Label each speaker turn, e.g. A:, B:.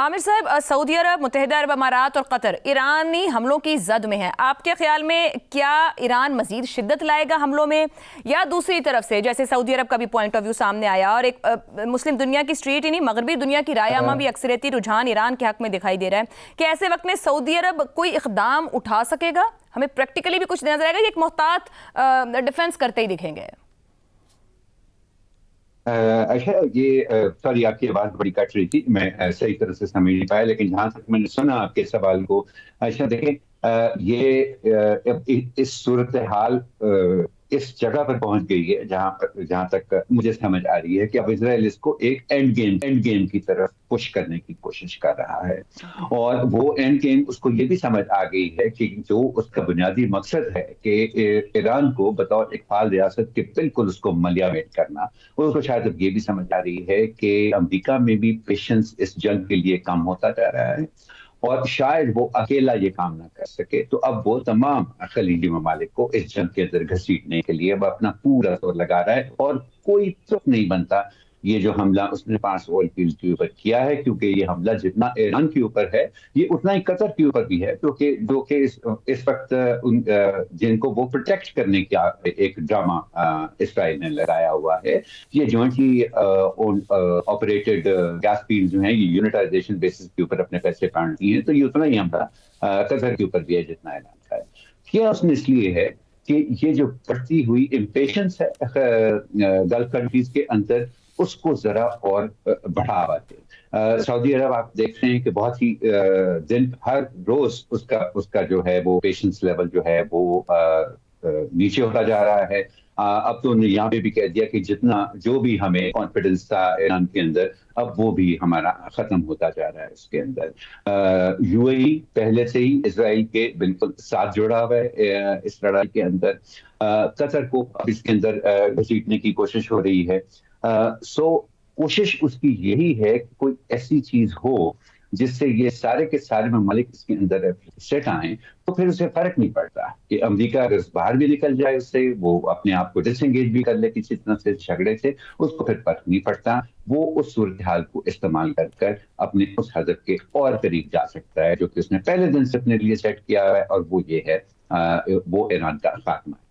A: عامر صاحب، سعودی عرب، متحدہ عرب امارات اور قطر ایرانی حملوں کی زد میں ہیں. آپ کے خیال میں کیا ایران مزید شدت لائے گا حملوں میں، یا دوسری طرف سے جیسے سعودی عرب کا بھی پوائنٹ آف ویو سامنے آیا اور ایک مسلم دنیا کی اسٹریٹ ہی نہیں مغربی دنیا کی رائے عامہ بھی اکثریتی رجحان ایران کے حق میں دکھائی دے رہا ہے کہ ایسے وقت میں سعودی عرب کوئی اقدام اٹھا سکے گا؟ ہمیں پریکٹیکلی بھی کچھ نظر آئے گا یا ایک محتاط ڈیفنس کرتے ہی دکھیں گے؟
B: اچھا، یہ سوری آپ کی آواز بڑی کٹ رہی تھی، میں صحیح طرح سے سمجھ نہیں پایا، لیکن جہاں تک میں نے سنا آپ کے سوال کو، اچھا دیکھیں، یہ اس صورتحال اس جگہ پر پہنچ گئی ہے جہاں تک مجھے سمجھ آ رہی ہے کہ اب اسرائیل اس کو ایک اینڈ گیم کی طرف پش کرنے کی کوشش کر رہا ہے، اور وہ اینڈ گیم اس کو یہ بھی سمجھ آ گئی ہے کہ جو اس کا بنیادی مقصد ہے کہ ایران کو بطور ایک فعال ریاست کے بالکل اس کو ملیامیٹ کرنا، اس کو شاید اب یہ بھی سمجھ آ رہی ہے کہ امریکہ میں بھی پیشنس اس جنگ کے لیے کم ہوتا جا رہا ہے اور شاید وہ اکیلا یہ کام نہ کر سکے، تو اب وہ تمام خلیجی ممالک کو اس جنگ کے اندر گھسیٹنے کے لیے وہ اپنا پورا زور لگا رہا ہے، اور کوئی تک نہیں بنتا یہ جو حملہ اس نے 5 آئل فیلڈ کے اوپر کیا ہے، کیونکہ یہ حملہ جتنا ایران کے اوپر ہے یہ اتنا ہی قطر کے اوپر بھی ہے، جو کہ اس وقت جن کو وہ پروٹیکٹ کرنے کا ایک ڈرامہ اسرائیل نے لگایا ہوا ہے. یہ جوائنٹلی آپریٹڈ گیس فیلڈ جو ہیں یہ یونٹائزیشن بیسس کے اوپر اپنے پیسے کاٹتی ہیں، تو یہ اتنا ہی حملہ قطر کے اوپر بھی ہے جتنا ایران کا ہے. کیا اس میں اس لیے ہے کہ یہ جو بڑھتی ہوئی امپیشنس ہے گلف کنٹریز کے اندر، اس کو ذرا اور بڑھاوا دے. سعودی عرب آپ دیکھ رہے ہیں کہ بہت ہی دن ہر روز اس کا جو ہے وہ پیشنس لیول جو ہے وہ نیچے ہوتا جا رہا ہے. اب تو انہوں نے یہاں پہ بھی کہہ دیا کہ جتنا جو بھی ہمیں کانفیڈنس تھا ایران کے اندر، اب وہ بھی ہمارا ختم ہوتا جا رہا ہے اس کے اندر. یو اے ای پہلے سے ہی اسرائیل کے بالکل ساتھ جڑا ہوا ہے اس لڑائی کے اندر. قطر کو اب اس کے اندر گھسیٹنے کی کوشش ہو رہی ہے. سو کوشش اس کی یہی ہے کہ کوئی ایسی چیز ہو جس سے یہ سارے کے سارے ممالک اس کے اندر سیٹ آئیں، تو پھر اسے فرق نہیں پڑتا کہ امریکہ اگر باہر بھی نکل جائے اس سے، وہ اپنے آپ کو ڈس انگیج بھی کر لے کسی طرح سے جھگڑے سے، اس کو پھر فرق نہیں پڑتا. وہ اس صورتحال کو استعمال کر اپنے اس ہدف کے اور قریب جا سکتا ہے جو کہ اس نے پہلے دن سے اپنے لیے سیٹ کیا ہے، اور وہ یہ ہے وہ ایران کا خاتمہ ہے.